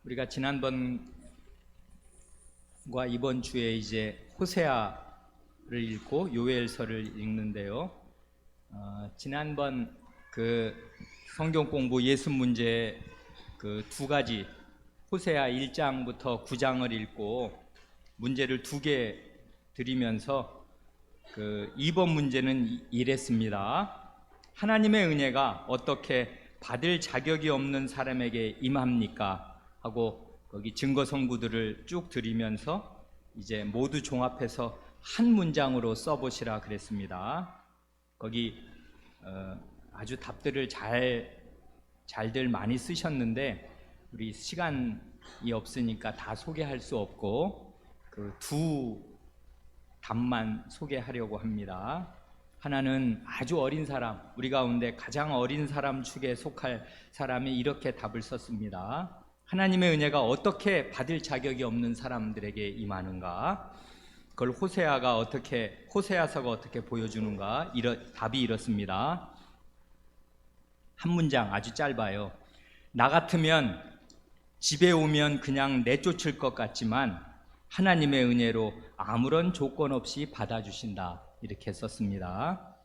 우리가 지난번과 이번 주에 이제 호세아를 읽고 요엘서를 읽는데요. 지난번 그 성경 공부 예습 문제 그 두 가지 호세아 1장부터 9장을 읽고 문제를 두 개 드리면서 그 2번 문제는 이랬습니다. 하나님의 은혜가 어떻게 받을 자격이 없는 사람에게 임합니까? 하고 거기 증거 성구들을 쭉 드리면서 이제 모두 종합해서 한 문장으로 써보시라 그랬습니다. 거기 아주 답들을 잘들 많이 쓰셨는데 우리 시간이 없으니까 다 소개할 수 없고 그 두 답만 소개하려고 합니다. 하나는 아주 어린 사람, 우리 가운데 가장 어린 사람 축에 속할 사람이 이렇게 답을 썼습니다. 하나님의 은혜가 어떻게 받을 자격이 없는 사람들에게 임하는가? 그걸 호세아서가 어떻게 보여주는가? 답이 이렇습니다. 한 문장 아주 짧아요. 나 같으면 집에 오면 그냥 내쫓을 것 같지만 하나님의 은혜로 아무런 조건 없이 받아주신다. 이렇게 썼습니다.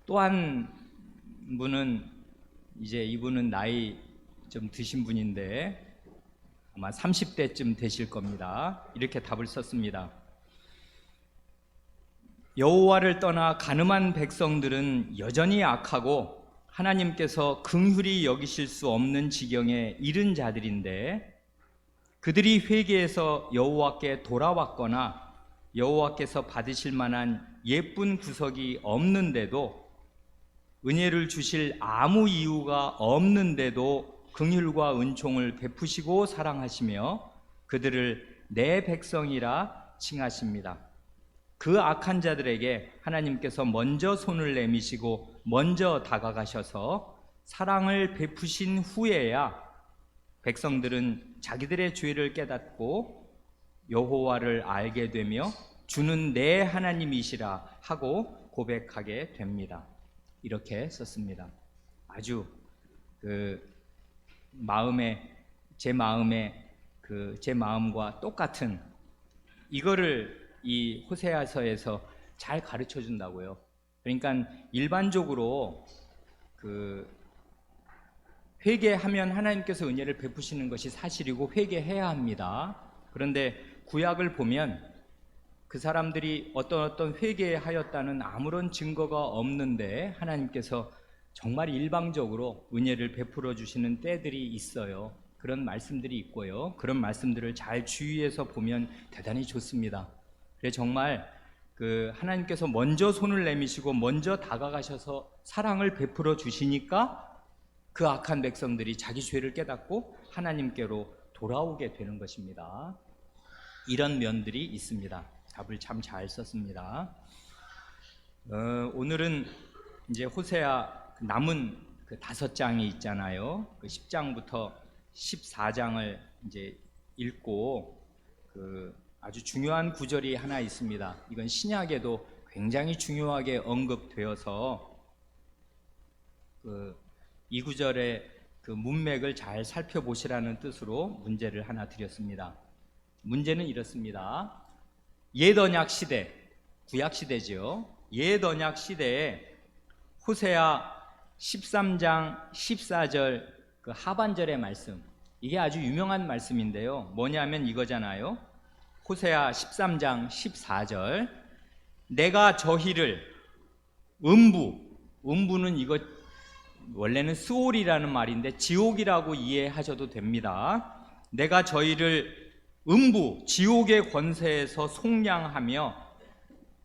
또 한 분은 이분은 나이 좀 드신 분인데 아마 30대쯤 되실 겁니다. 이렇게 답을 썼습니다. 여호와를 떠나 간음한 백성들은 여전히 악하고 하나님께서 긍휼히 여기실 수 없는 지경에 이른 자들인데 그들이 회개해서 여호와께 돌아왔거나 여호와께서 받으실 만한 예쁜 구석이 없는데도 은혜를 주실 아무 이유가 없는데도 긍휼과 은총을 베푸시고 사랑하시며 그들을 내 백성이라 칭하십니다. 그 악한 자들에게 하나님께서 먼저 손을 내미시고 먼저 다가가셔서 사랑을 베푸신 후에야 백성들은 자기들의 죄를 깨닫고 여호와를 알게 되며 주는 내 하나님이시라 하고 고백하게 됩니다. 이렇게 썼습니다. 아주 제 마음과 똑같은 이거를 이 호세아서에서 잘 가르쳐 준다고요. 그러니까 일반적으로 회개하면 하나님께서 은혜를 베푸시는 것이 사실이고 회개해야 합니다. 그런데 구약을 보면 그 사람들이 어떤 회개하였다는 아무런 증거가 없는데 하나님께서 정말 일방적으로 은혜를 베풀어 주시는 때들이 있어요. 그런 말씀들이 있고요. 그런 말씀들을 잘 주의해서 보면 대단히 좋습니다. 그래서 정말 하나님께서 먼저 손을 내미시고 먼저 다가가셔서 사랑을 베풀어 주시니까 그 악한 백성들이 자기 죄를 깨닫고 하나님께로 돌아오게 되는 것입니다. 이런 면들이 있습니다. 답을 참 잘 썼습니다. 오늘은 이제 호세아 남은 그 5장이 있잖아요. 그 10장부터 14장을 이제 읽고 아주 중요한 구절이 하나 있습니다. 이건 신약에도 굉장히 중요하게 언급되어서 이 구절의 그 문맥을 잘 살펴보시라는 뜻으로 문제를 하나 드렸습니다. 문제는 이렇습니다. 옛 언약 시대, 구약 시대죠. 옛 언약 시대에 호세아 13장 14절 그 하반절의 말씀, 이게 아주 유명한 말씀인데요. 뭐냐면 이거잖아요. 호세아 13장 14절 내가 저희를 음부는 이거 원래는 스올이라는 말인데 지옥이라고 이해하셔도 됩니다. 내가 저희를 지옥의 권세에서 속량하며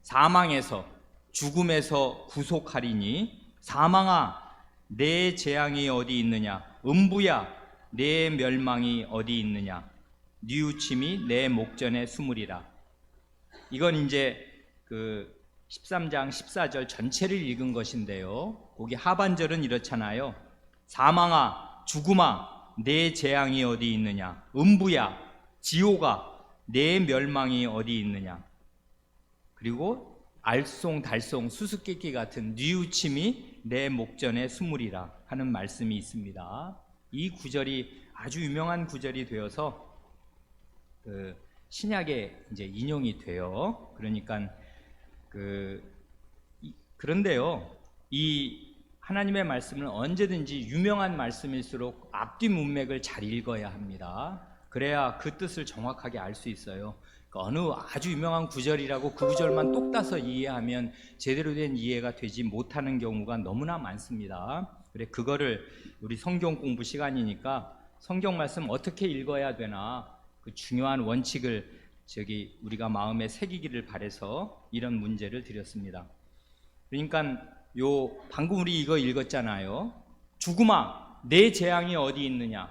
사망에서 죽음에서 구속하리니 사망아 내 재앙이 어디 있느냐, 음부야 내 멸망이 어디 있느냐, 뉘우침이 내 목전에 숨으리라. 이건 이제 13장 14절 전체를 읽은 것인데요. 거기 하반절은 이렇잖아요. 사망아 죽음아 내 재앙이 어디 있느냐, 음부야 지옥아 내 멸망이 어디 있느냐, 그리고 알쏭달쏭 수수께끼 같은 뉘우침이 내 목전에 숨으리라 하는 말씀이 있습니다. 이 구절이 아주 유명한 구절이 되어서 신약에 이제 인용이 돼요. 그러니까 그런데요, 이 하나님의 말씀은 언제든지 유명한 말씀일수록 앞뒤 문맥을 잘 읽어야 합니다. 그래야 그 뜻을 정확하게 알 수 있어요. 어느 아주 유명한 구절이라고 그 구절만 똑 따서 이해하면 제대로 된 이해가 되지 못하는 경우가 너무나 많습니다. 그래, 그거를 우리 성경 공부 시간이니까 성경 말씀 어떻게 읽어야 되나 그 중요한 원칙을 우리가 마음에 새기기를 바라서 이런 문제를 드렸습니다. 그러니까 방금 우리 이거 읽었잖아요. 죽음아, 내 재앙이 어디 있느냐?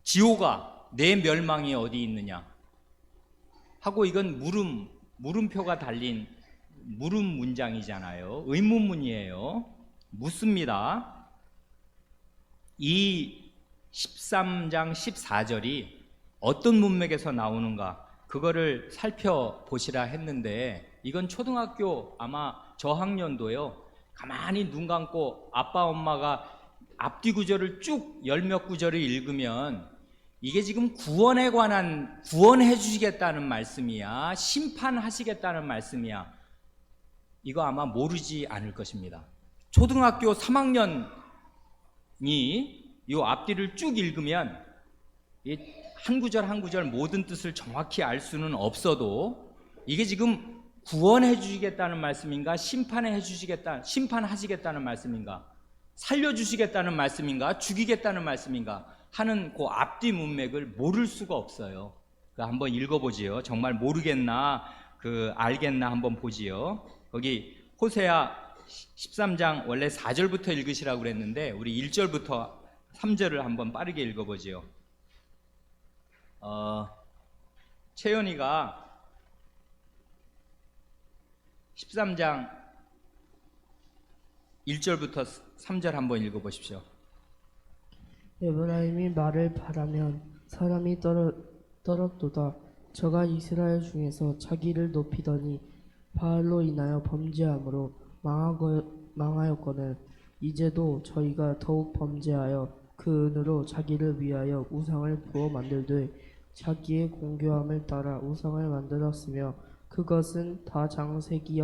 지옥아, 내 멸망이 어디 있느냐? 하고 이건 물음표가 달린 물음 문장이잖아요. 의문문이에요. 묻습니다. 이 13장 14절이 어떤 문맥에서 나오는가 그거를 살펴보시라 했는데, 이건 초등학교 아마 저학년도요, 가만히 눈 감고 아빠 엄마가 앞뒤 구절을 쭉 열 몇 구절을 읽으면 이게 지금 구원에 관한, 구원해 주시겠다는 말씀이야, 심판하시겠다는 말씀이야, 이거 아마 모르지 않을 것입니다. 초등학교 3학년이 이 앞뒤를 쭉 읽으면 한 구절 한 구절 모든 뜻을 정확히 알 수는 없어도 이게 지금 구원해 주시겠다는 말씀인가, 심판하시겠다는 말씀인가, 살려주시겠다는 말씀인가, 죽이겠다는 말씀인가 하는 그 앞뒤 문맥을 모를 수가 없어요. 한번 읽어보지요. 정말 모르겠나 알겠나 한번 보지요. 거기 호세아 13장 원래 4절부터 읽으시라고 그랬는데 우리 1절부터 3절을 한번 빠르게 읽어보지요. 채연이가 13장 1절부터 3절 한번 읽어보십시오. 에브라임이 말을 바라면 사람이 떨었도다. 저가 이스라엘 중에서 자기를 높이더니 바알로 인하여 범죄함으로 망하였거늘 이제도 저희가 더욱 범죄하여 그 은으로 자기를 위하여 우상을 부어 만들되 자기의 공교함을 따라 우상을 만들었으며 그것은 다 장색이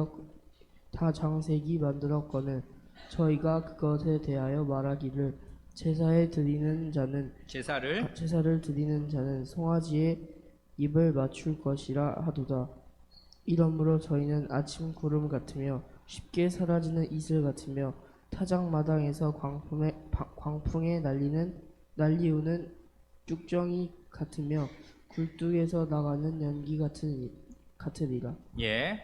만들었거늘 저희가 그것에 대하여 말하기를 제사를 드리는 자는 송아지에 입을 맞출 것이라 하도다. 이러므로 저희는 아침 구름 같으며 쉽게 사라지는 이슬 같으며 타작마당에서 광풍에 날리우는 쭉정이 같으며 굴뚝에서 나가는 연기 같으리라. 예,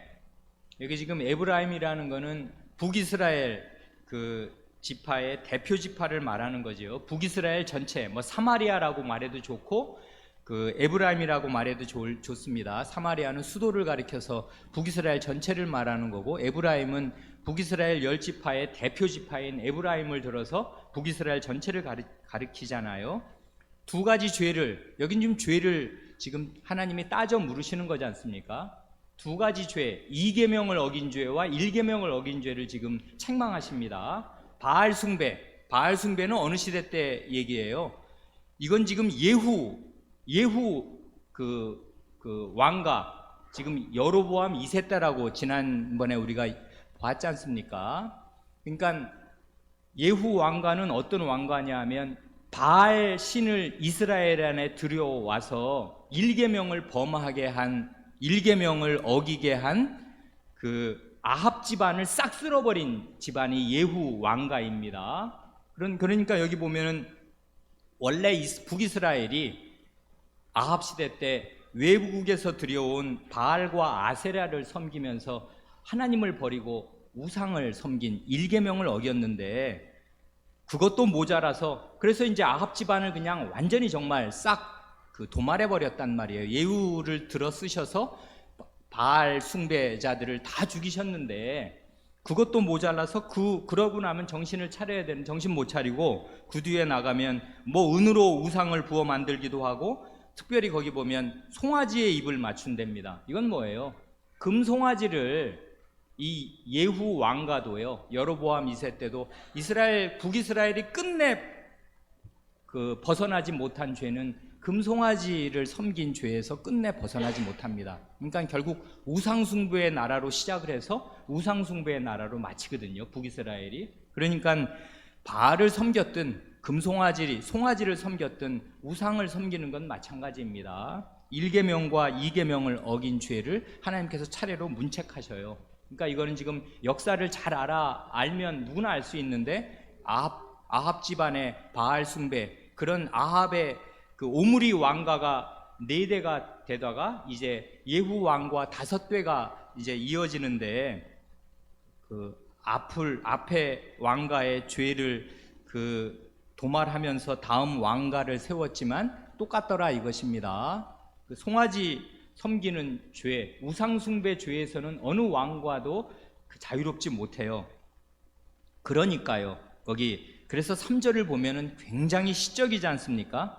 여기 지금 에브라임이라는 거는 북이스라엘 지파의 대표 지파를 말하는 거죠. 북이스라엘 전체, 사마리아라고 말해도 좋고 에브라임이라고 말해도 좋습니다. 사마리아는 수도를 가리켜서 북이스라엘 전체를 말하는 거고, 에브라임은 북이스라엘 10지파의 대표 지파인 에브라임을 들어서 북이스라엘 전체를 가리키잖아요. 두 가지 죄를, 여긴 지금 죄를 지금 하나님이 따져 물으시는 거지 않습니까? 두 가지 죄, 2계명을 어긴 죄와 1계명을 어긴 죄를 지금 책망하십니다. 바알 숭배는 어느 시대 때 얘기예요? 이건 지금 예후 왕가, 지금 여로보암 2세 때라고 지난번에 우리가 봤지 않습니까? 그러니까 예후 왕가는 어떤 왕가냐 하면 바알 신을 이스라엘 안에 들여와서 1계명을 범하게 한, 1계명을 어기게 한 아합 집안을 싹 쓸어버린 집안이 예후 왕가입니다. 그러니까 여기 보면은 원래 북이스라엘이 아합 시대 때 외국에서 들여온 바알과 아세라를 섬기면서 하나님을 버리고 우상을 섬긴 1계명을 어겼는데, 그것도 모자라서 그래서 이제 아합 집안을 그냥 완전히 정말 싹 도말해 버렸단 말이에요. 예후를 들어 쓰셔서 바알 숭배자들을 다 죽이셨는데, 그것도 모자라서 그러고 나면 정신을 차려야 되는, 정신 못 차리고 그 뒤에 나가면 은으로 우상을 부어 만들기도 하고, 특별히 거기 보면 송아지에 입을 맞춘답니다. 이건 뭐예요? 금송아지를 이 예후 왕가도요, 여로보암 2세 때도 북이스라엘이 끝내 벗어나지 못한 죄는 금송아지를 섬긴 죄에서 끝내 벗어나지 못합니다. 그러니까 결국 우상숭배의 나라로 시작을 해서 우상숭배의 나라로 마치거든요, 북이스라엘이. 그러니까 바알을 섬겼든 송아지를 섬겼든 우상을 섬기는 건 마찬가지입니다. 1계명과 2계명을 어긴 죄를 하나님께서 차례로 문책하셔요. 그러니까 이거는 지금 역사를 잘 알면 누구나 알 수 있는데 아합 집안의 바알 숭배, 그런 아합의 그 오므리 왕가가 4대가 되다가 이제 예후 왕과 5대가 이제 이어지는데, 그 앞에 왕가의 죄를 도말하면서 다음 왕가를 세웠지만 똑같더라 이것입니다. 그 송아지 섬기는 죄, 우상숭배 죄에서는 어느 왕과도 자유롭지 못해요. 그러니까요, 그래서 3절을 보면은 굉장히 시적이지 않습니까?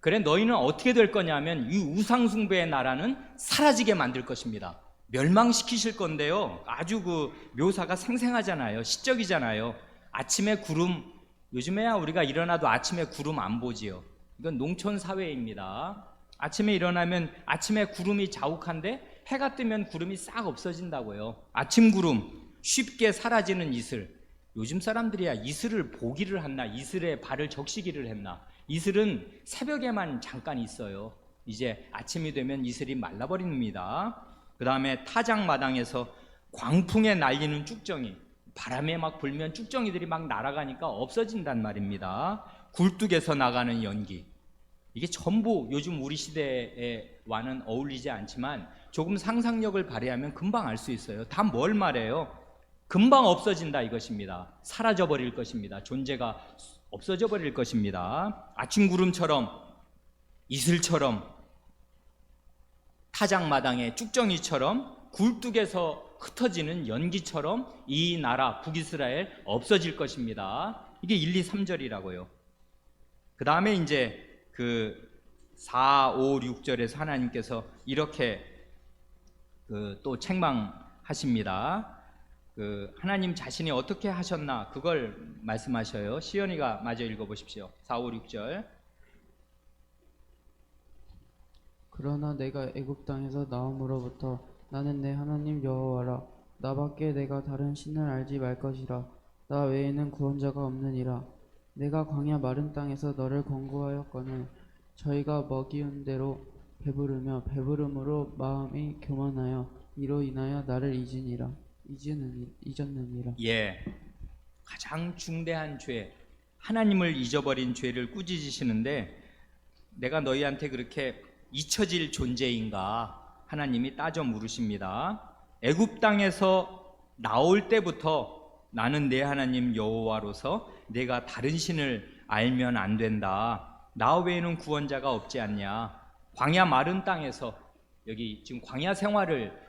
그래, 너희는 어떻게 될 거냐면 이 우상숭배의 나라는 사라지게 만들 것입니다. 멸망시키실 건데요, 아주 묘사가 생생하잖아요. 시적이잖아요. 아침에 구름, 요즘에야 우리가 일어나도 아침에 구름 안 보지요. 이건 농촌 사회입니다. 아침에 일어나면 아침에 구름이 자욱한데 해가 뜨면 구름이 싹 없어진다고요. 아침 구름, 쉽게 사라지는 이슬. 요즘 사람들이야 이슬을 보기를 했나, 이슬에 발을 적시기를 했나. 이슬은 새벽에만 잠깐 있어요. 이제 아침이 되면 이슬이 말라버립니다. 그 다음에 타작마당에서 광풍에 날리는 쭉정이, 바람에 막 불면 쭉정이들이 막 날아가니까 없어진단 말입니다. 굴뚝에서 나가는 연기, 이게 전부 요즘 우리 시대와는 어울리지 않지만 조금 상상력을 발휘하면 금방 알 수 있어요. 다 뭘 말해요? 금방 없어진다 이것입니다. 사라져 버릴 것입니다. 존재가 없어져 버릴 것입니다. 아침 구름처럼, 이슬처럼, 타작마당의 쭉정이처럼, 굴뚝에서 흩어지는 연기처럼 이 나라 북이스라엘 없어질 것입니다. 이게 1, 2, 3절이라고요. 그 다음에 이제 4, 5, 6절에서 하나님께서 이렇게 또 책망하십니다. 하나님 자신이 어떻게 하셨나 그걸 말씀하셔요. 시연이가 마저 읽어보십시오. 4, 5, 6절. 그러나 내가 애굽 땅에서 나옴으로부터 나는 내 하나님 여호와라. 나밖에 내가 다른 신을 알지 말 것이라. 나 외에는 구원자가 없느니라. 내가 광야 마른 땅에서 너를 권고하였거늘 저희가 먹이운 대로 배부르며 배부름으로 마음이 교만하여 이로 인하여 나를 잊었느니라. 예, 가장 중대한 죄, 하나님을 잊어버린 죄를 꾸짖으시는데, 내가 너희한테 그렇게 잊혀질 존재인가 하나님이 따져 물으십니다. 애굽 땅에서 나올 때부터 나는 내 하나님 여호와로서 내가 다른 신을 알면 안 된다. 나 외에는 구원자가 없지 않냐. 광야 마른 땅에서, 여기 지금 광야 생활을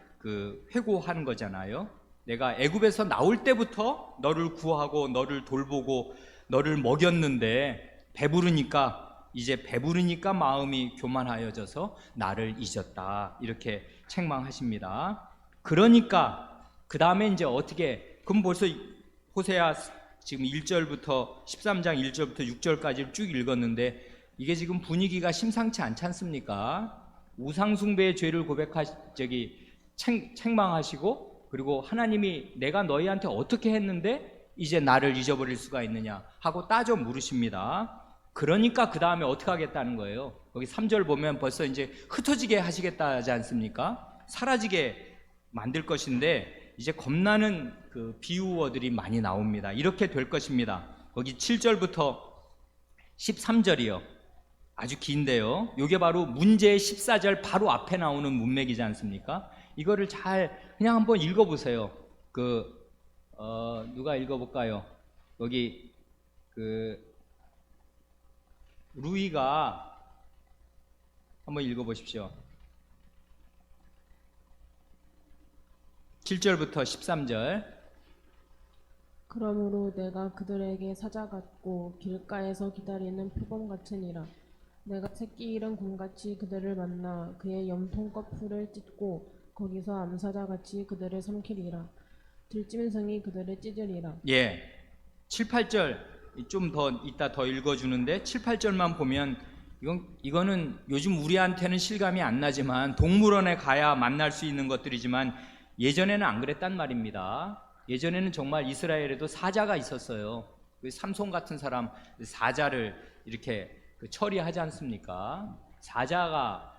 회고하는 거잖아요. 내가 애굽에서 나올 때부터 너를 구하고 너를 돌보고 너를 먹였는데 이제 배부르니까 마음이 교만하여져서 나를 잊었다. 이렇게 책망하십니다. 그러니까 그 다음에 이제 어떻게, 그럼 벌써 호세아 지금 1절부터 13장 1절부터 6절까지 쭉 읽었는데 이게 지금 분위기가 심상치 않지 않습니까? 우상숭배의 죄를 책망하시고, 그리고 하나님이 내가 너희한테 어떻게 했는데 이제 나를 잊어버릴 수가 있느냐 하고 따져 물으십니다. 그러니까 그 다음에 어떻게 하겠다는 거예요? 거기 3절 보면 벌써 이제 흩어지게 하시겠다지 않습니까? 사라지게 만들 것인데 이제 겁나는 비유어들이 많이 나옵니다. 이렇게 될 것입니다. 거기 7절부터 13절이요. 아주 긴데요. 이게 바로 문제의 14절 바로 앞에 나오는 문맥이지 않습니까? 이거를 그냥 한번 읽어보세요. 누가 읽어볼까요? 여기 루이가 한번 읽어보십시오. 7절부터 13절. 그러므로 내가 그들에게 사자 같고 길가에서 기다리는 표범 같으니라. 내가 새끼 잃은 곰같이 그들을 만나 그의 염통 거풀을 찢고 거기서 암사자같이 그들을 삼키리라. 들짐승이 그들을 찢으리라. 예, 7, 8절 좀 더 이따 더 읽어주는데 7, 8절만 보면 이거는 요즘 우리한테는 실감이 안 나지만 동물원에 가야 만날 수 있는 것들이지만 예전에는 안 그랬단 말입니다. 예전에는 정말 이스라엘에도 사자가 있었어요. 그 삼손 같은 사람 사자를 이렇게 처리하지 않습니까? 사자가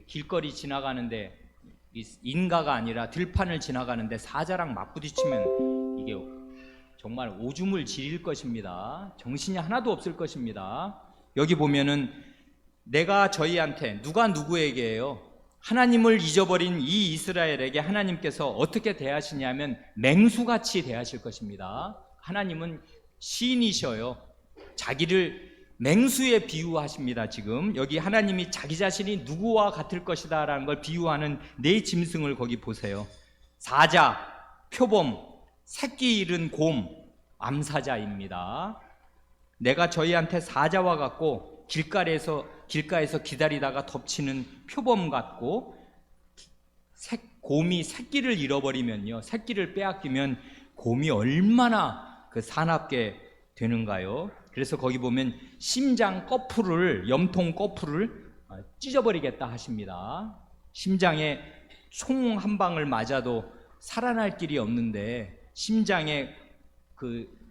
길거리 지나가는데 인가가 아니라 들판을 지나가는데 사자랑 맞부딪히면 이게 정말 오줌을 지릴 것입니다. 정신이 하나도 없을 것입니다. 여기 보면은 내가 저희한테 누가 누구에게요? 하나님을 잊어버린 이 이스라엘에게 하나님께서 어떻게 대하시냐면 맹수같이 대하실 것입니다. 하나님은 시인이셔요. 자기를 맹수에 비유하십니다. 지금 여기 하나님이 자기 자신이 누구와 같을 것이다 라는 걸 비유하는 네 짐승을 거기 보세요. 사자, 표범, 새끼 잃은 곰, 암사자입니다. 내가 저희한테 사자와 같고 길가에서 기다리다가 덮치는 표범 같고, 곰이 새끼를 잃어버리면요, 새끼를 빼앗기면 곰이 얼마나 사납게 되는가요? 그래서 거기 보면 심장 거풀을, 염통 거풀을 찢어버리겠다 하십니다. 심장에 총 한 방을 맞아도 살아날 길이 없는데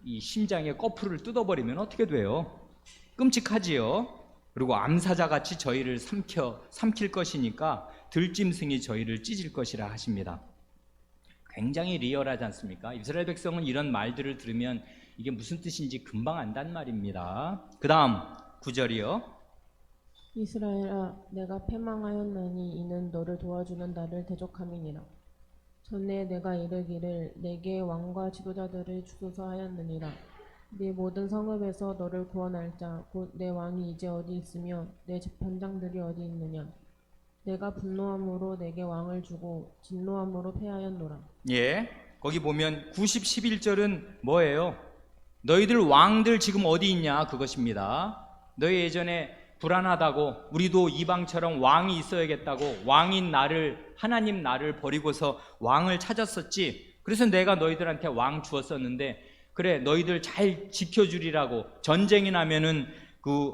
이 심장의 거풀을 뜯어버리면 어떻게 돼요? 끔찍하지요. 그리고 암사자같이 저희를 삼킬 것이니까 들짐승이 저희를 찢을 것이라 하십니다. 굉장히 리얼하지 않습니까? 이스라엘 백성은 이런 말들을 들으면 이게 무슨 뜻인지 금방 안단 말입니다. 그 다음 9절이요. 이스라엘아, 내가 패망하였나니 이는 너를 도와주는 나를 대적함이니라. 전에 내가 이르기를 내게 왕과 지도자들을 주소서 하였느니라. 네 모든 성읍에서 너를 구원할 자 곧 내 왕이 이제 어디 있으며 내 재판장들이 어디 있느냐. 내가 분노함으로 내게 왕을 주고 진노함으로 패하였노라. 예, 거기 보면 90, 11절은 뭐예요? 너희들 왕들 지금 어디 있냐 그것입니다. 너희 예전에 불안하다고, 우리도 이방처럼 왕이 있어야겠다고, 왕인 나를, 하나님 나를 버리고서 왕을 찾았었지. 그래서 내가 너희들한테 왕 주었었는데, 그래 너희들 잘 지켜주리라고, 전쟁이 나면은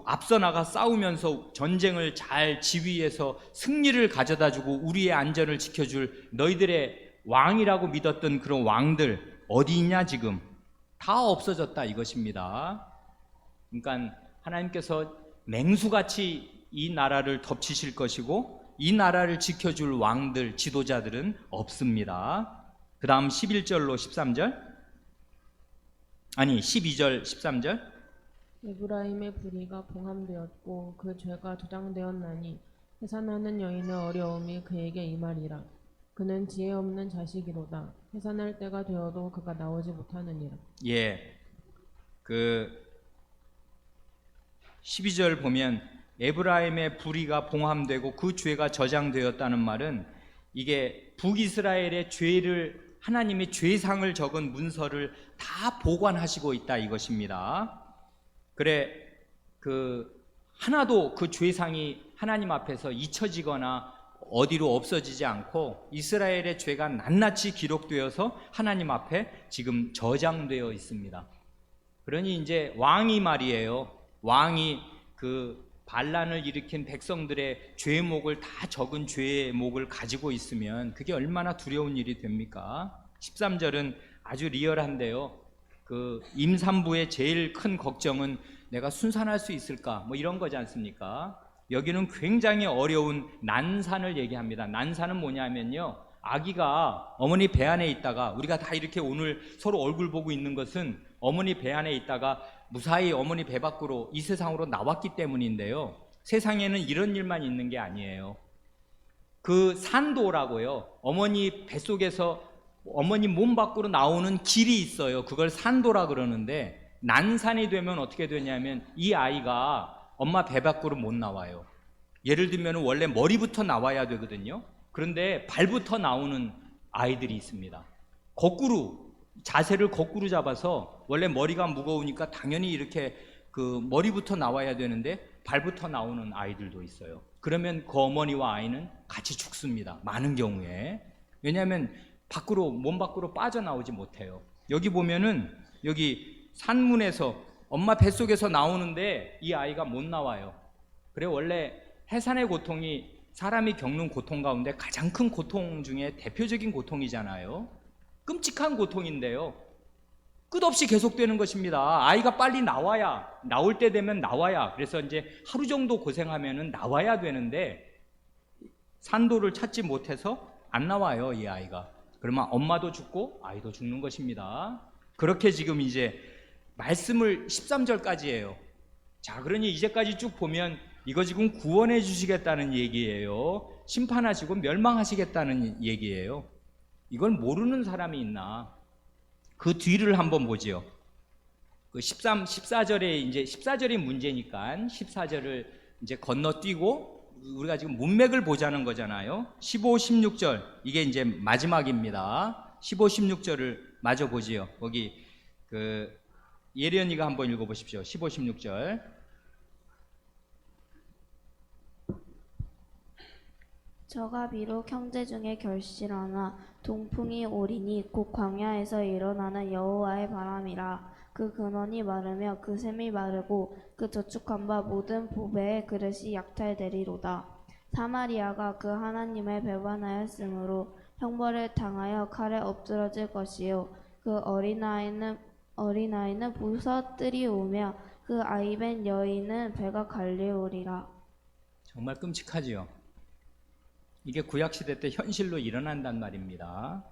앞서 나가 싸우면서 전쟁을 잘 지휘해서 승리를 가져다주고 우리의 안전을 지켜줄 너희들의 왕이라고 믿었던 그런 왕들 어디 있냐 지금? 다 없어졌다 이것입니다. 그러니까 하나님께서 맹수같이 이 나라를 덮치실 것이고 이 나라를 지켜줄 왕들, 지도자들은 없습니다. 그 다음 11절로 13절, 아니 12절 13절. 에브라임의 불의가 봉함되었고 그 죄가 저장되었나니 해산하는 여인의 어려움이 그에게 임하리라. 그는 지혜 없는 자식이로다. 해산할 때가 되어도 그가 나오지 못하느니라. 예, 12절 보면 에브라임의 불의가 봉함되고 그 죄가 저장되었다는 말은 이게 북이스라엘의 죄를, 하나님의 죄상을 적은 문서를 다 보관하시고 있다 이것입니다. 그래 하나도 그 죄상이 하나님 앞에서 잊혀지거나 어디로 없어지지 않고 이스라엘의 죄가 낱낱이 기록되어서 하나님 앞에 지금 저장되어 있습니다. 그러니 이제 왕이 말이에요. 왕이 반란을 일으킨 백성들의 죄목을 다 적은 죄목을 가지고 있으면 그게 얼마나 두려운 일이 됩니까? 13절은 아주 리얼한데요. 임산부의 제일 큰 걱정은 내가 순산할 수 있을까? 뭐 이런 거지 않습니까? 여기는 굉장히 어려운 난산을 얘기합니다. 난산은 뭐냐면요, 아기가 어머니 배 안에 있다가, 우리가 다 이렇게 오늘 서로 얼굴 보고 있는 것은 어머니 배 안에 있다가 무사히 어머니 배 밖으로 이 세상으로 나왔기 때문인데요, 세상에는 이런 일만 있는 게 아니에요. 산도라고요, 어머니 뱃속에서 어머니 몸 밖으로 나오는 길이 있어요. 그걸 산도라 그러는데, 난산이 되면 어떻게 되냐면 이 아이가 엄마 배 밖으로 못 나와요. 예를 들면 원래 머리부터 나와야 되거든요. 그런데 발부터 나오는 아이들이 있습니다. 자세를 거꾸로 잡아서, 원래 머리가 무거우니까 당연히 이렇게 머리부터 나와야 되는데 발부터 나오는 아이들도 있어요. 그러면 그 어머니와 아이는 같이 죽습니다. 많은 경우에. 왜냐하면 몸 밖으로 빠져나오지 못해요. 여기 보면은 여기 산문에서 엄마 뱃속에서 나오는데 이 아이가 못 나와요. 그래 원래 해산의 고통이 사람이 겪는 고통 가운데 가장 큰 고통 중에 대표적인 고통이잖아요. 끔찍한 고통인데요. 끝없이 계속되는 것입니다. 아이가 빨리 나와야, 나올 때 되면 나와야, 그래서 이제 하루 정도 고생하면은 나와야 되는데 산도를 찾지 못해서 안 나와요, 이 아이가. 그러면 엄마도 죽고 아이도 죽는 것입니다. 그렇게 지금 이제 말씀을 13절까지예요. 자, 그러니 이제까지 쭉 보면 이거 지금 구원해 주시겠다는 얘기예요. 심판하시고 멸망하시겠다는 얘기예요. 이걸 모르는 사람이 있나? 그 뒤를 한번 보지요. 그 14절에 이제 14절이 문제니까 14절을 이제 건너뛰고 우리가 지금 문맥을 보자는 거잖아요. 15, 16절 이게 이제 마지막입니다. 15, 16절을 마저 보지요. 거기 그 예련이가 한번 읽어보십시오. 15, 16절. 저가 비록 형제 중에 결실하나 동풍이 오리니 곧 광야에서 일어나는 여호와의 바람이라. 그 근원이 마르며 그 샘이 마르고 그 저축한 바 모든 보배의 그릇이 약탈되리로다. 사마리아가 그 하나님을 배반하였으므로 형벌을 당하여 칼에 엎드러질 것이요 그 어린아이는 부서뜨리오며 그 아이벤 여인은 배가 갈리오리라. 정말 끔찍하지요. 이게 구약시대 때 현실로 일어난단 말입니다.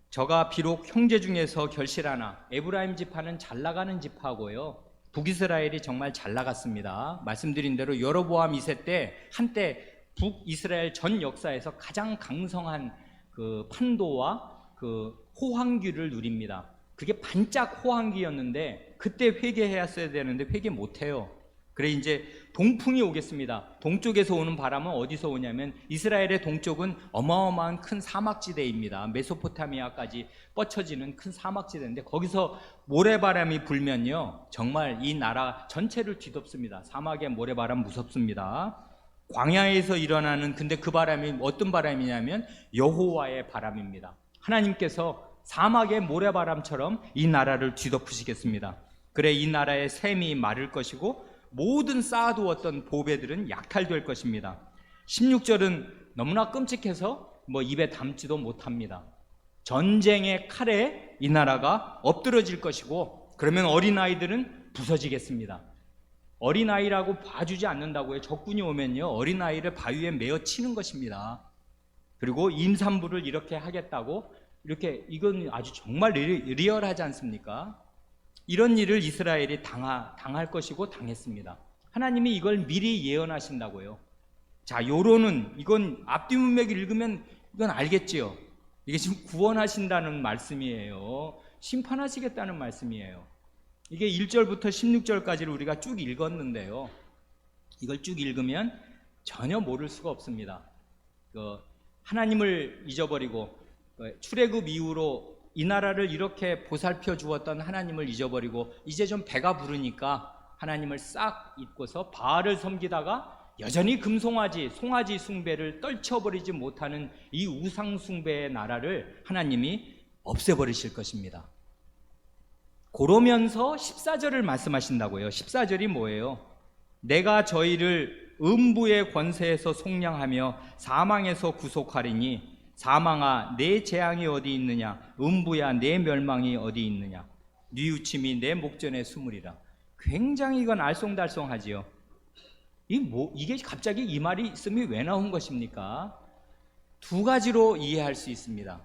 저가 비록 형제 중에서 결실하나, 에브라임 지파는 잘 나가는 지파고요, 북이스라엘이 정말 잘 나갔습니다. 말씀드린 대로 여로보암 2세 때 한때 북이스라엘 전 역사에서 가장 강성한 그 판도와 그 호황기를 누립니다. 그게 반짝 호황기였는데 그때 회개해야 되는데 회개 못해요. 그래 이제 동풍이 오겠습니다. 동쪽에서 오는 바람은 어디서 오냐면 이스라엘의 동쪽은 어마어마한 큰 사막지대입니다. 메소포타미아까지 뻗쳐지는 큰 사막지대인데 거기서 모래바람이 불면요 정말 이 나라 전체를 뒤덮습니다. 사막의 모래바람 무섭습니다. 광야에서 일어나는, 근데 그 바람이 어떤 바람이냐면 여호와의 바람입니다. 하나님께서 사막의 모래바람처럼 이 나라를 뒤덮으시겠습니다. 그래 이 나라의 샘이 마를 것이고 모든 쌓아두었던 보배들은 약탈될 것입니다. 16절은 너무나 끔찍해서 입에 담지도 못합니다. 전쟁의 칼에 이 나라가 엎드러질 것이고 그러면 어린아이들은 부서지겠습니다. 어린아이라고 봐주지 않는다고요. 적군이 오면요 어린아이를 바위에 메어 치는 것입니다. 그리고 임산부를 이렇게 하겠다고, 이렇게, 이건 아주 정말 리얼하지 않습니까? 이런 일을 이스라엘이 당할 것이고 당했습니다. 하나님이 이걸 미리 예언하신다고요. 자, 요로는, 이건 앞뒤 문맥을 읽으면 이건 알겠지요. 이게 지금 구원하신다는 말씀이에요. 심판하시겠다는 말씀이에요. 이게 1절부터 16절까지를 우리가 쭉 읽었는데요, 이걸 쭉 읽으면 전혀 모를 수가 없습니다. 하나님을 잊어버리고 출애굽 이후로 이 나라를 이렇게 보살펴 주었던 하나님을 잊어버리고 이제 좀 배가 부르니까 하나님을 싹 잊고서 바알을 섬기다가 여전히 금송아지, 송아지 숭배를 떨쳐버리지 못하는 이 우상 숭배의 나라를 하나님이 없애버리실 것입니다. 그러면서 14절을 말씀하신다고요. 14절이 뭐예요? 내가 저희를 음부의 권세에서 속량하며 사망에서 구속하리니 사망아 내 재앙이 어디 있느냐, 음부야 내 멸망이 어디 있느냐, 뉘우침이 내 목전에 숨으리라. 굉장히 이건 알쏭달쏭하지요. 이게 갑자기 이 말이 있음이 왜 나온 것입니까? 두 가지로 이해할 수 있습니다.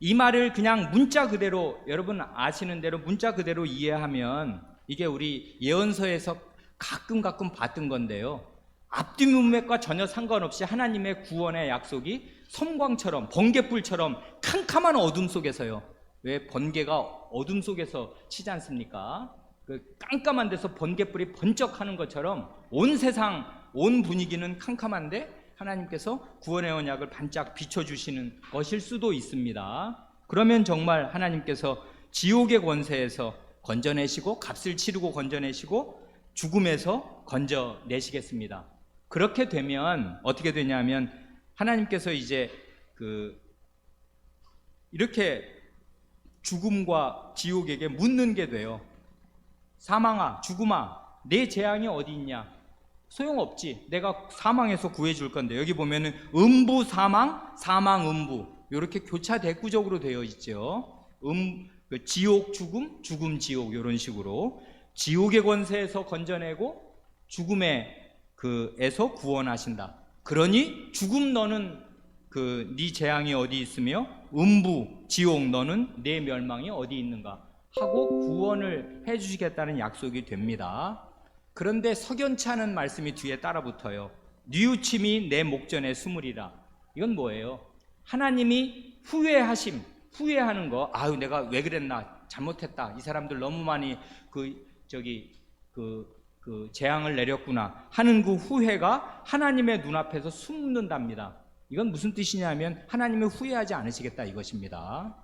이 말을 그냥 문자 그대로, 여러분 아시는 대로 문자 그대로 이해하면 이게 우리 예언서에서 가끔 봤던 건데요, 앞뒤 문맥과 전혀 상관없이 하나님의 구원의 약속이 섬광처럼, 번개불처럼 캄캄한 어둠 속에서요. 왜 번개가 어둠 속에서 치지 않습니까? 그 깜깜한 데서 번개불이 번쩍하는 것처럼 온 세상, 온 분위기는 캄캄한데 하나님께서 구원의 언약을 반짝 비춰주시는 것일 수도 있습니다. 그러면 정말 하나님께서 지옥의 권세에서 건져내시고 값을 치르고 건져내시고 죽음에서 건져내시겠습니다. 그렇게 되면 어떻게 되냐면 하나님께서 이제 이렇게 죽음과 지옥에게 묻는 게 돼요. 사망아, 죽음아, 내 재앙이 어디 있냐? 소용없지. 내가 사망에서 구해줄 건데. 여기 보면은 음부 사망, 사망 음부 이렇게 교차대꾸적으로 되어 있죠. 그 지옥 죽음, 죽음 지옥 이런 식으로 지옥의 권세에서 건져내고 죽음의 그에서 구원하신다. 그러니 죽음 너는 네 재앙이 어디 있으며 음부 지옥 너는 내 멸망이 어디 있는가 하고 구원을 해주시겠다는 약속이 됩니다. 그런데 석연치 않은 말씀이 뒤에 따라붙어요. 뉘우침이 내 목전에 숨으리라. 이건 뭐예요? 하나님이 후회하는 거. 아유, 내가 왜 그랬나, 잘못했다, 이 사람들 너무 많이 재앙을 내렸구나 하는 그 후회가 하나님의 눈앞에서 숨는답니다. 이건 무슨 뜻이냐면 하나님이 후회하지 않으시겠다 이것입니다.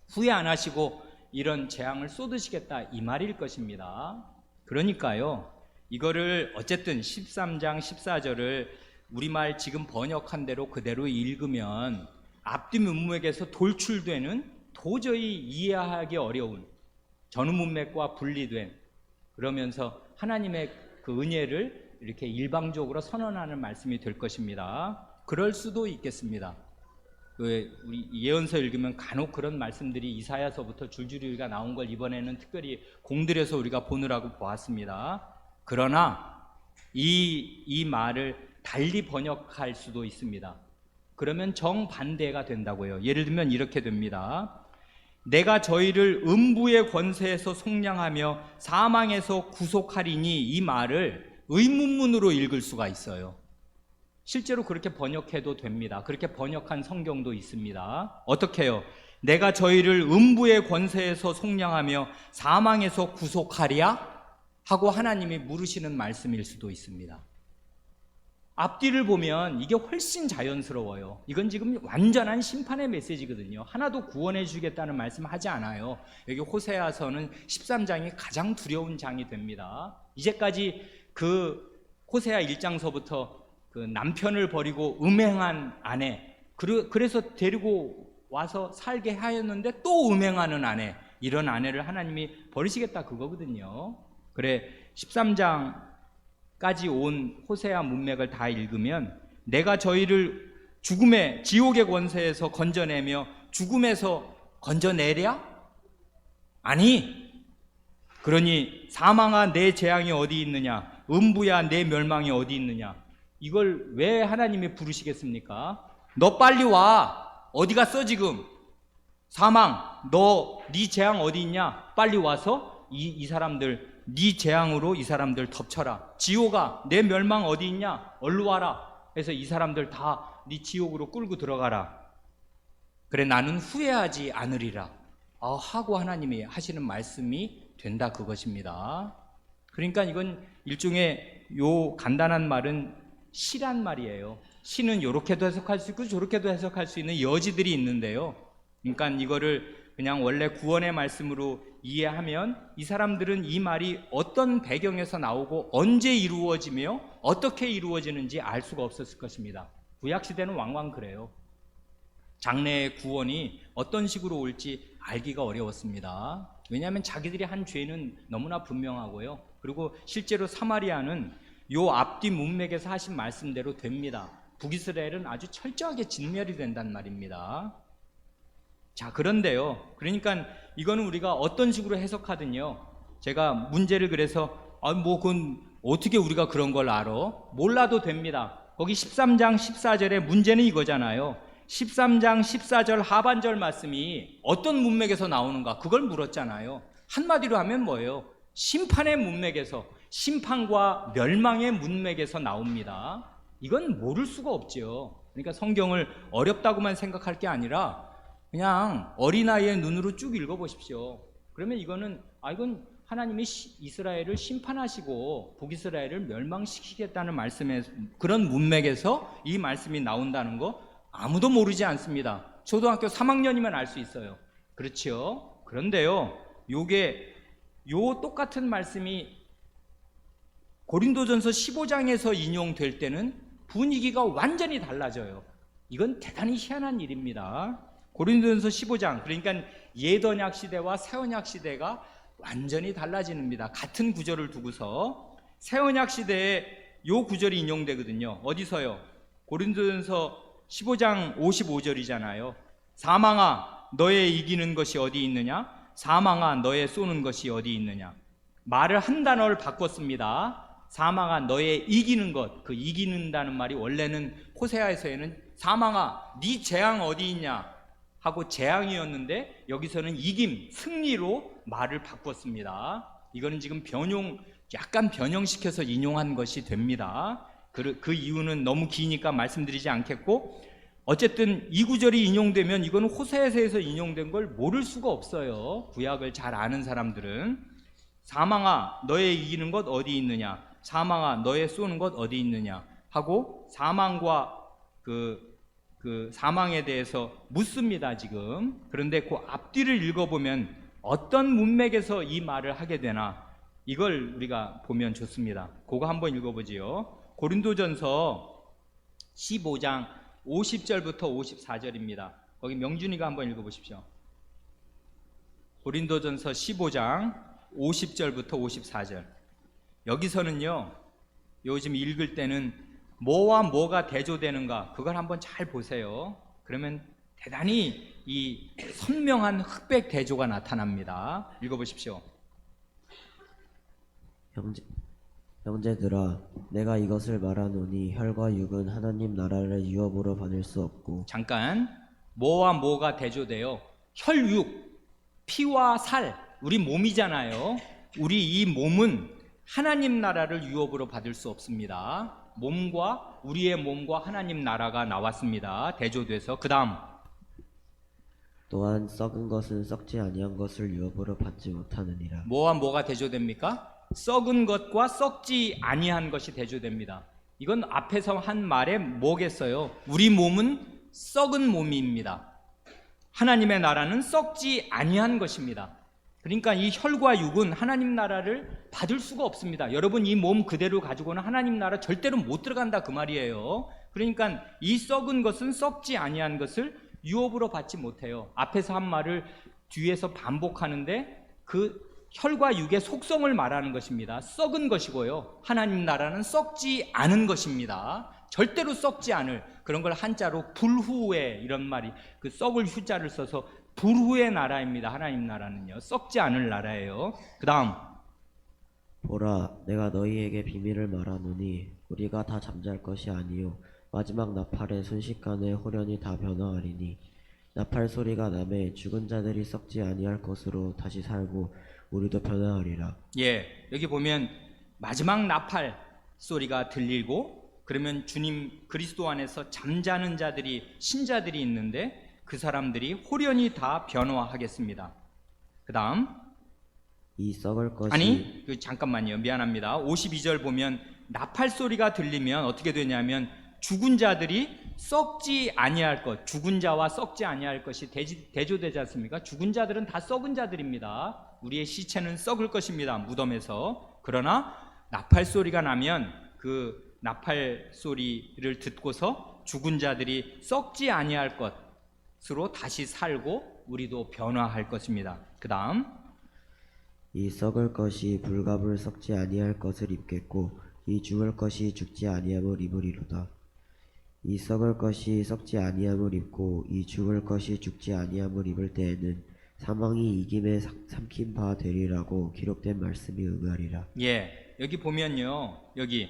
후회 안 하시고 이런 재앙을 쏟으시겠다 이 말일 것입니다. 그러니까요, 이거를 어쨌든 13장 14절을 우리말 지금 번역한 대로 그대로 읽으면 앞뒤 문맥에서 돌출되는 도저히 이해하기 어려운 전후 문맥과 분리된, 그러면서 하나님의 그 은혜를 이렇게 일방적으로 선언하는 말씀이 될 것입니다. 그럴 수도 있겠습니다. 우리 예언서 읽으면 간혹 그런 말씀들이 이사야서부터 줄줄이 우리가 나온 걸 이번에는 특별히 공들여서 우리가 보느라고 보았습니다. 그러나 이 말을 달리 번역할 수도 있습니다. 그러면 정반대가 된다고요. 예를 들면 이렇게 됩니다. 내가 저희를 음부의 권세에서 속량하며 사망에서 구속하리니, 이 말을 의문문으로 읽을 수가 있어요. 실제로 그렇게 번역해도 됩니다. 그렇게 번역한 성경도 있습니다. 어떻게 해요? 내가 저희를 음부의 권세에서 속량하며 사망에서 구속하랴? 하고 하나님이 물으시는 말씀일 수도 있습니다. 앞뒤를 보면 이게 훨씬 자연스러워요. 이건 지금 완전한 심판의 메시지거든요. 하나도 구원해 주겠다는 말씀 하지 않아요. 여기 호세아서는 13장이 가장 두려운 장이 됩니다. 이제까지 그 호세아 1장서부터 그 남편을 버리고 음행한 아내, 그래서 데리고 와서 살게 하였는데 또 음행하는 아내, 이런 아내를 하나님이 버리시겠다 그거거든요. 그래 13장까지 온 호세아 문맥을 다 읽으면 내가 저희를 죽음의 지옥의 권세에서 건져내며 죽음에서 건져내랴? 아니, 그러니 사망아 내 재앙이 어디 있느냐, 음부야 내 멸망이 어디 있느냐, 이걸 왜 하나님이 부르시겠습니까? 너 빨리 와. 어디 갔어 지금? 사망, 네 재앙 어디 있냐? 빨리 와서 이 사람들, 네 재앙으로 이 사람들 덮쳐라. 지옥아, 내 멸망 어디 있냐? 얼른 와라. 그래서 이 사람들 다 네 지옥으로 끌고 들어가라. 그래 나는 후회하지 않으리라 하고 하나님이 하시는 말씀이 된다 그것입니다. 그러니까 이건 일종의 요 간단한 말은 시란 말이에요. 시는 이렇게도 해석할 수 있고 저렇게도 해석할 수 있는 여지들이 있는데요. 그러니까 이거를 그냥 원래 구원의 말씀으로 이해하면 이 사람들은 이 말이 어떤 배경에서 나오고 언제 이루어지며 어떻게 이루어지는지 알 수가 없었을 것입니다. 구약시대는 왕왕 그래요. 장래의 구원이 어떤 식으로 올지 알기가 어려웠습니다. 왜냐하면 자기들이 한 죄는 너무나 분명하고요. 그리고 실제로 사마리아는 요 앞뒤 문맥에서 하신 말씀대로 됩니다. 북이스라엘은 아주 철저하게 진멸이 된단 말입니다. 자, 그런데요. 그러니까 이거는 우리가 어떤 식으로 해석하든요. 제가 문제를 그래서 그건 어떻게 우리가 그런 걸 알아? 몰라도 됩니다. 거기 13장 14절에 문제는 이거잖아요. 13장 14절 하반절 말씀이 어떤 문맥에서 나오는가? 그걸 물었잖아요. 한마디로 하면 뭐예요? 심판의 문맥에서, 심판과 멸망의 문맥에서 나옵니다. 이건 모를 수가 없죠. 그러니까 성경을 어렵다고만 생각할 게 아니라 그냥 어린아이의 눈으로 쭉 읽어보십시오. 그러면 이건 하나님이 이스라엘을 심판하시고 북이스라엘을 멸망시키겠다는 말씀에, 그런 문맥에서 이 말씀이 나온다는 거 아무도 모르지 않습니다. 초등학교 3학년이면 알 수 있어요. 그렇죠? 그런데요, 요 똑같은 말씀이 고린도전서 15장에서 인용될 때는 분위기가 완전히 달라져요. 이건 대단히 희한한 일입니다. 고린도전서 15장, 그러니까 옛언약 시대와 새언약 시대가 완전히 달라집니다. 같은 구절을 두고서 새언약 시대에 요 구절이 인용되거든요. 어디서요? 고린도전서 15장 55절이잖아요. 사망아 너의 이기는 것이 어디 있느냐? 사망아 너의 쏘는 것이 어디 있느냐? 말을 한 단어를 바꿨습니다. 사망아 너의 이기는 것, 그 이기는다는 말이 원래는 호세아에서는 사망아 네 재앙 어디 있냐 하고 재앙이었는데 여기서는 이김, 승리로 말을 바꿨습니다. 이거는 지금 약간 변형시켜서 인용한 것이 됩니다. 그 이유는 너무 기니까 말씀드리지 않겠고, 어쨌든 이 구절이 인용되면 이거는 호세아서에서 인용된 걸 모를 수가 없어요. 구약을 잘 아는 사람들은. 사망아 너의 이기는 것 어디 있느냐, 사망아 너의 쏘는 것 어디 있느냐 하고 사망과 그 사망에 대해서 묻습니다 지금. 그런데 그 앞뒤를 읽어보면 어떤 문맥에서 이 말을 하게 되나 이걸 우리가 보면 좋습니다. 그거 한번 읽어보지요. 고린도전서 15장 50절부터 54절입니다. 거기 명준이가 한번 읽어보십시오. 고린도전서 15장 50절부터 54절. 여기서는요, 요즘 읽을 때는 뭐와 뭐가 대조되는가 그걸 한번 잘 보세요. 그러면 대단히 이 선명한 흑백 대조가 나타납니다. 읽어보십시오. 형제들아, 내가 이것을 말하노니 혈과 육은 하나님 나라를 유업으로 받을 수 없고. 잠깐, 뭐와 뭐가 대조돼요? 혈육, 피와 살, 우리 몸이잖아요. 우리 이 몸은 하나님 나라를 유업으로 받을 수 없습니다. 우리의 몸과 하나님 나라가 나왔습니다. 대조돼서. 그 다음, 또한 썩은 것은 썩지 아니한 것을 유업으로 받지 못하느니라. 뭐와 뭐가 대조됩니까? 썩은 것과 썩지 아니한 것이 대조됩니다. 이건 앞에서 한 말에 뭐겠어요? 우리 몸은 썩은 몸입니다. 하나님의 나라는 썩지 아니한 것입니다. 그러니까 이 혈과 육은 하나님 나라를 받을 수가 없습니다. 여러분 이 몸 그대로 가지고는 하나님 나라 절대로 못 들어간다 그 말이에요. 그러니까 이 썩은 것은 썩지 아니한 것을 유업으로 받지 못해요. 앞에서 한 말을 뒤에서 반복하는데 그 혈과 육의 속성을 말하는 것입니다. 썩은 것이고요. 하나님 나라는 썩지 않은 것입니다. 절대로 썩지 않을, 그런 걸 한자로 불후의, 이런 말이, 그 썩을 후자를 써서 불후의 나라입니다. 하나님 나라는요, 썩지 않을 나라예요. 그 다음, 보라, 내가 너희에게 비밀을 말하노니 우리가 다 잠잘 것이 아니요 마지막 나팔의 순식간에 호련히 다 변화하리니 나팔 소리가 나매 죽은 자들이 썩지 아니할 것으로 다시 살고 우리도 변화하리라. 여기 보면 마지막 나팔 소리가 들리고, 그러면 주님 그리스도 안에서 잠자는 자들이, 신자들이 있는데 그 사람들이 호련히 다 변화하겠습니다. 그 다음, 이 썩을 것이 잠깐만요, 미안합니다. 52절 보면 나팔 소리가 들리면 어떻게 되냐면 죽은 자들이 썩지 아니할 것, 죽은 자와 썩지 아니할 것이 대조되지 않습니까? 죽은 자들은 다 썩은 자들입니다. 우리의 시체는 썩을 것입니다, 무덤에서. 그러나 나팔 소리가 나면 그 나팔 소리를 듣고서 죽은 자들이 썩지 아니할 것으로 다시 살고 우리도 변화할 것입니다. 그 다음, 이 썩을 것이 불갑을 썩지 아니할 것을 입겠고 이 죽을 것이 죽지 아니함을 입으리로다. 이 썩을 것이 썩지 아니함을 입고 이 죽을 것이 죽지 아니함을 입을 때에는 사망이 이김에 삼킨 바 되리라고 기록된 말씀이 응하리라. 여기 보면요, 여기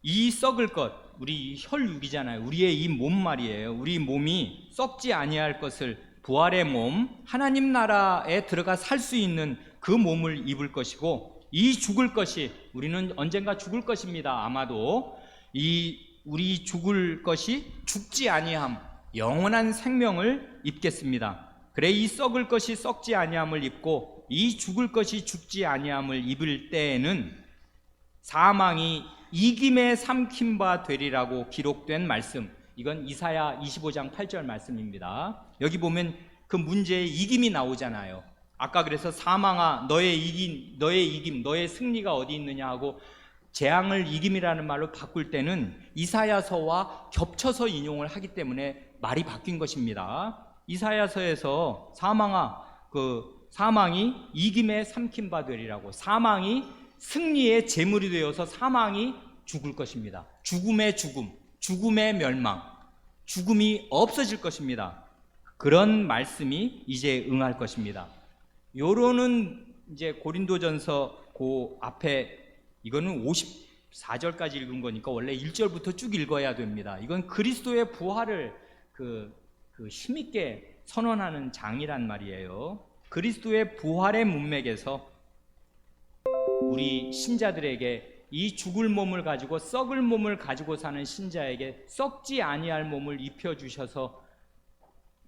이 썩을 것, 우리 혈육이잖아요. 우리의 이 몸 말이에요. 우리 몸이 썩지 아니할 것을, 부활의 몸, 하나님 나라에 들어가 살 수 있는 그 몸을 입을 것이고, 이 죽을 것이, 우리는 언젠가 죽을 것입니다. 아마도 우리 죽을 것이 죽지 아니함, 영원한 생명을 입겠습니다. 그래, 이 썩을 것이 썩지 아니함을 입고 이 죽을 것이 죽지 아니함을 입을 때에는 사망이 이김에 삼킨 바 되리라고 기록된 말씀, 이건 이사야 25장 8절 말씀입니다. 여기 보면 그 문제의 이김이 나오잖아요. 아까 그래서 사망아 너의 이김, 너의 승리가 어디 있느냐 하고 재앙을 이김이라는 말로 바꿀 때는 이사야서와 겹쳐서 인용을 하기 때문에 말이 바뀐 것입니다. 이사야서에서 사망아 사망이 이김에 삼킴바 되리라고. 사망이 승리의 제물이 되어서 사망이 죽을 것입니다. 죽음의 죽음, 죽음의 멸망, 죽음이 없어질 것입니다. 그런 말씀이 이제 응할 것입니다. 요로는 이제 고린도전서 그 앞에, 이거는 54절까지 읽은 거니까 원래 1절부터 쭉 읽어야 됩니다. 이건 그리스도의 부활을 힘있게 선언하는 장이란 말이에요. 그리스도의 부활의 문맥에서 우리 신자들에게 이 죽을 몸을 가지고, 썩을 몸을 가지고 사는 신자에게 썩지 아니할 몸을 입혀주셔서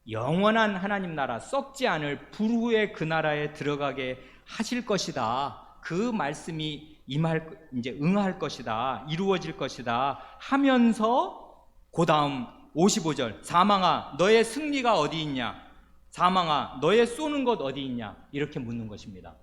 영원한 하나님 나라, 썩지 않을 불후의 그 나라에 들어가게 하실 것이다. 그 말씀이 이제 응할 것이다, 이루어질 것이다 하면서 그 다음 55절, 사망아 너의 승리가 어디 있냐, 사망아 너의 쏘는 것 어디 있냐, 이렇게 묻는 것입니다.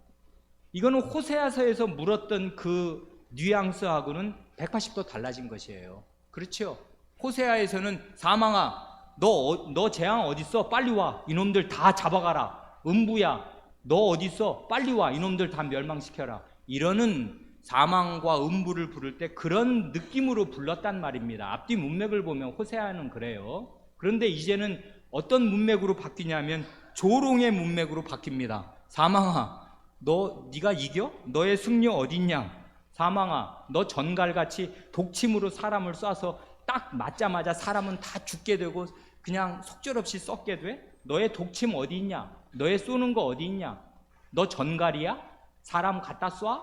이거는 호세아서에서 물었던 그 뉘앙스하고는 180도 달라진 것이에요. 그렇죠? 호세아에서는 사망아 너 재앙 어딨어? 빨리 와. 이놈들 다 잡아가라. 음부야 너 어딨어? 빨리 와. 이놈들 다 멸망시켜라. 이러는 사망과 음부를 부를 때 그런 느낌으로 불렀단 말입니다. 앞뒤 문맥을 보면 호세아는 그래요. 그런데 이제는 어떤 문맥으로 바뀌냐면 조롱의 문맥으로 바뀝니다. 사망아 네가 이겨? 너의 승리 어딨냐? 사망아 너 전갈같이 독침으로 사람을 쏴서 딱 맞자마자 사람은 다 죽게 되고 그냥 속절없이 썩게 돼? 너의 독침 어디 있냐? 너의 쏘는 거 어디 있냐? 너 전갈이야? 사람 갖다 쏴?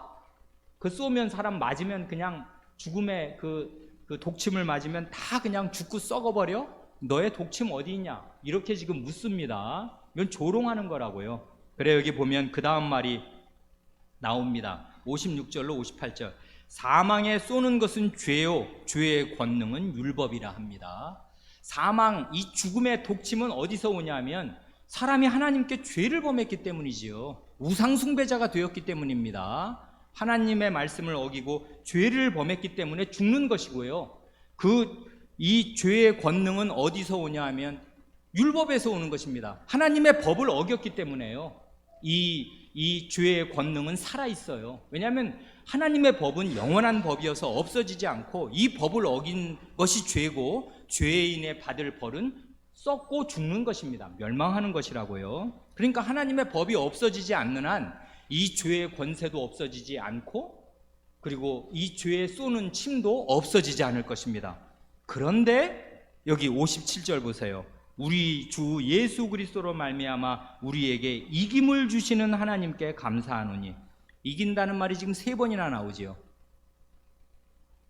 그 쏘면 사람 맞으면 그냥 죽음의 그 독침을 맞으면 다 그냥 죽고 썩어버려? 너의 독침 어디 있냐? 이렇게 지금 묻습니다. 이건 조롱하는 거라고요. 그래 여기 보면 그 다음 말이 나옵니다. 56절로 58절. 사망에 쏘는 것은 죄요, 죄의 권능은 율법이라 합니다. 사망, 이 죽음의 독침은 어디서 오냐면 사람이 하나님께 죄를 범했기 때문이지요. 우상숭배자가 되었기 때문입니다. 하나님의 말씀을 어기고 죄를 범했기 때문에 죽는 것이고요. 이 죄의 권능은 어디서 오냐 하면 율법에서 오는 것입니다. 하나님의 법을 어겼기 때문에요. 이 죄의 권능은 살아있어요. 왜냐하면 하나님의 법은 영원한 법이어서 없어지지 않고 이 법을 어긴 것이 죄고 죄인의 받을 벌은 썩고 죽는 것입니다. 멸망하는 것이라고요. 그러니까 하나님의 법이 없어지지 않는 한 이 죄의 권세도 없어지지 않고 그리고 이 죄에 쏘는 침도 없어지지 않을 것입니다. 그런데 여기 57절 보세요. 우리 주 예수 그리스도로 말미암아 우리에게 이김을 주시는 하나님께 감사하노니. 이긴다는 말이 지금 3번이나 나오지요.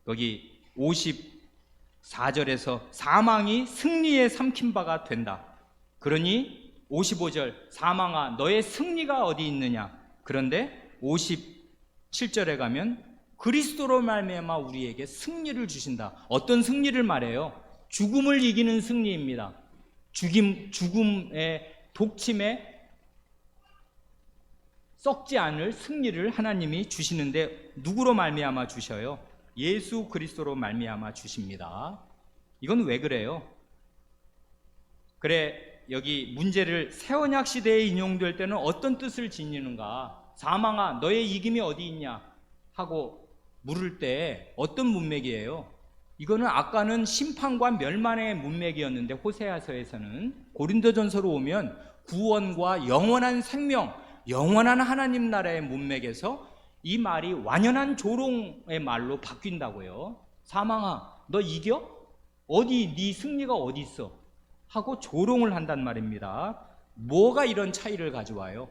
여기 54절에서 사망이 승리의 삼킨 바가 된다. 그러니 55절 사망아 너의 승리가 어디 있느냐. 그런데 57절에 가면 그리스도로 말미암아 우리에게 승리를 주신다. 어떤 승리를 말해요? 죽음을 이기는 승리입니다. 죽음의 독침에 썩지 않을 승리를 하나님이 주시는데 누구로 말미암아 주셔요? 예수 그리스도로 말미암아 주십니다. 이건 왜 그래요? 그래 여기 문제를 새언약 시대에 인용될 때는 어떤 뜻을 지니는가? 사망아 너의 이김이 어디 있냐? 하고 물을 때 어떤 문맥이에요? 이거는 아까는 심판과 멸망의 문맥이었는데 호세아서에서는 고린도전서로 오면 구원과 영원한 생명, 영원한 하나님 나라의 문맥에서 이 말이 완연한 조롱의 말로 바뀐다고요. 사망아 너 이겨? 어디 네 승리가 어디 있어? 하고 조롱을 한단 말입니다. 뭐가 이런 차이를 가져와요?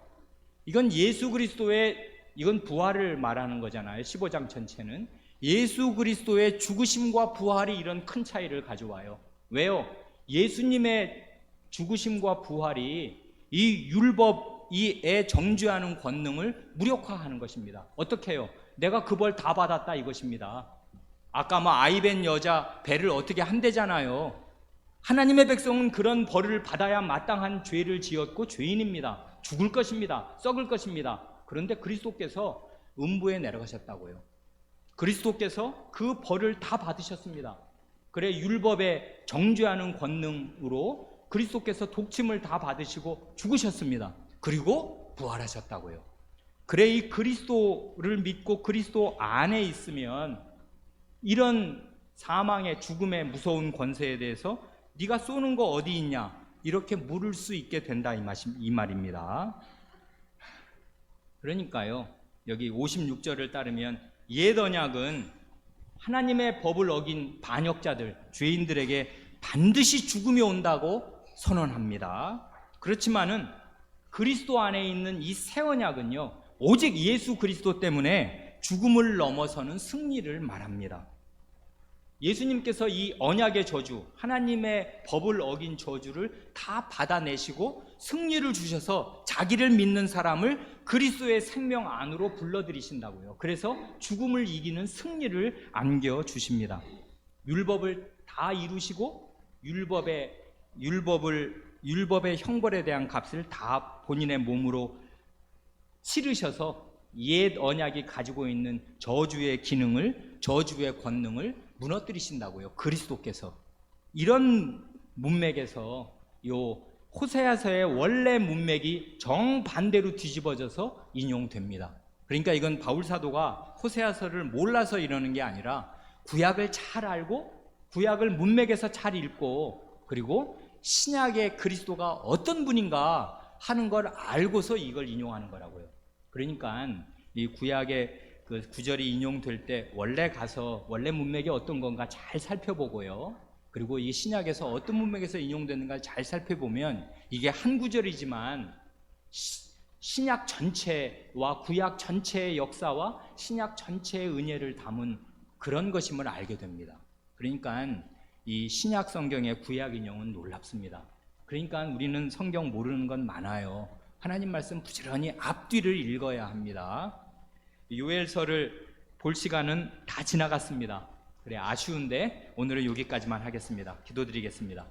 이건 예수 그리스도의 이건 부활을 말하는 거잖아요. 15장 전체는 예수 그리스도의 죽으심과 부활이 이런 큰 차이를 가져와요. 왜요? 예수님의 죽으심과 부활이 이 율법에 정죄하는 권능을 무력화하는 것입니다. 어떻게 해요? 내가 그 벌 다 받았다 이것입니다. 아까 아이벤 여자 배를 어떻게 한대잖아요. 하나님의 백성은 그런 벌을 받아야 마땅한 죄를 지었고 죄인입니다. 죽을 것입니다. 썩을 것입니다. 그런데 그리스도께서 음부에 내려가셨다고요. 그리스도께서 그 벌을 다 받으셨습니다. 그래 율법에 정죄하는 권능으로 그리스도께서 독침을 다 받으시고 죽으셨습니다. 그리고 부활하셨다고요. 그래, 이 그리스도를 믿고 그리스도 안에 있으면 이런 사망의 죽음의 무서운 권세에 대해서 네가 쏘는 거 어디 있냐 이렇게 물을 수 있게 된다 이 말입니다. 그러니까요, 여기 56절을 따르면 옛 언약은 하나님의 법을 어긴 반역자들, 죄인들에게 반드시 죽음이 온다고 선언합니다. 그렇지만은 그리스도 안에 있는 이 새 언약은요, 오직 예수 그리스도 때문에 죽음을 넘어서는 승리를 말합니다. 예수님께서 이 언약의 저주, 하나님의 법을 어긴 저주를 다 받아내시고 승리를 주셔서 자기를 믿는 사람을 그리스도의 생명 안으로 불러들이신다고요. 그래서 죽음을 이기는 승리를 안겨주십니다. 율법을 다 이루시고 율법의 형벌에 대한 값을 다 본인의 몸으로 치르셔서 옛 언약이 가지고 있는 저주의 기능을, 저주의 권능을 무너뜨리신다고요. 그리스도께서. 이런 문맥에서 요 호세아서의 원래 문맥이 정반대로 뒤집어져서 인용됩니다. 그러니까 이건 바울 사도가 호세아서를 몰라서 이러는 게 아니라 구약을 잘 알고 구약을 문맥에서 잘 읽고 그리고 신약의 그리스도가 어떤 분인가 하는 걸 알고서 이걸 인용하는 거라고요. 그러니까 이 구약의 그 구절이 인용될 때 원래 가서 원래 문맥이 어떤 건가 잘 살펴보고요. 그리고 이 신약에서 어떤 문맥에서 인용되는가 잘 살펴보면 이게 한 구절이지만 신약 전체와 구약 전체의 역사와 신약 전체의 은혜를 담은 그런 것임을 알게 됩니다. 그러니까 이 신약 성경의 구약 인용은 놀랍습니다. 그러니까 우리는 성경 모르는 건 많아요. 하나님 말씀 부지런히 앞뒤를 읽어야 합니다. 요엘서를 볼 시간은 다 지나갔습니다. 그래, 아쉬운데 오늘은 여기까지만 하겠습니다. 기도드리겠습니다.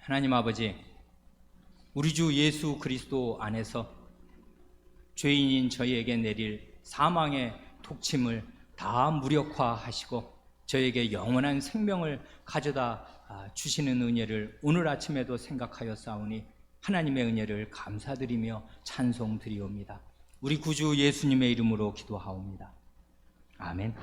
하나님 아버지, 우리 주 예수 그리스도 안에서 죄인인 저희에게 내릴 사망의 독침을 다 무력화하시고 저에게 영원한 생명을 가져다 주시는 은혜를 오늘 아침에도 생각하여 싸우니 하나님의 은혜를 감사드리며 찬송드리옵니다. 우리 구주 예수님의 이름으로 기도하옵니다. 아멘.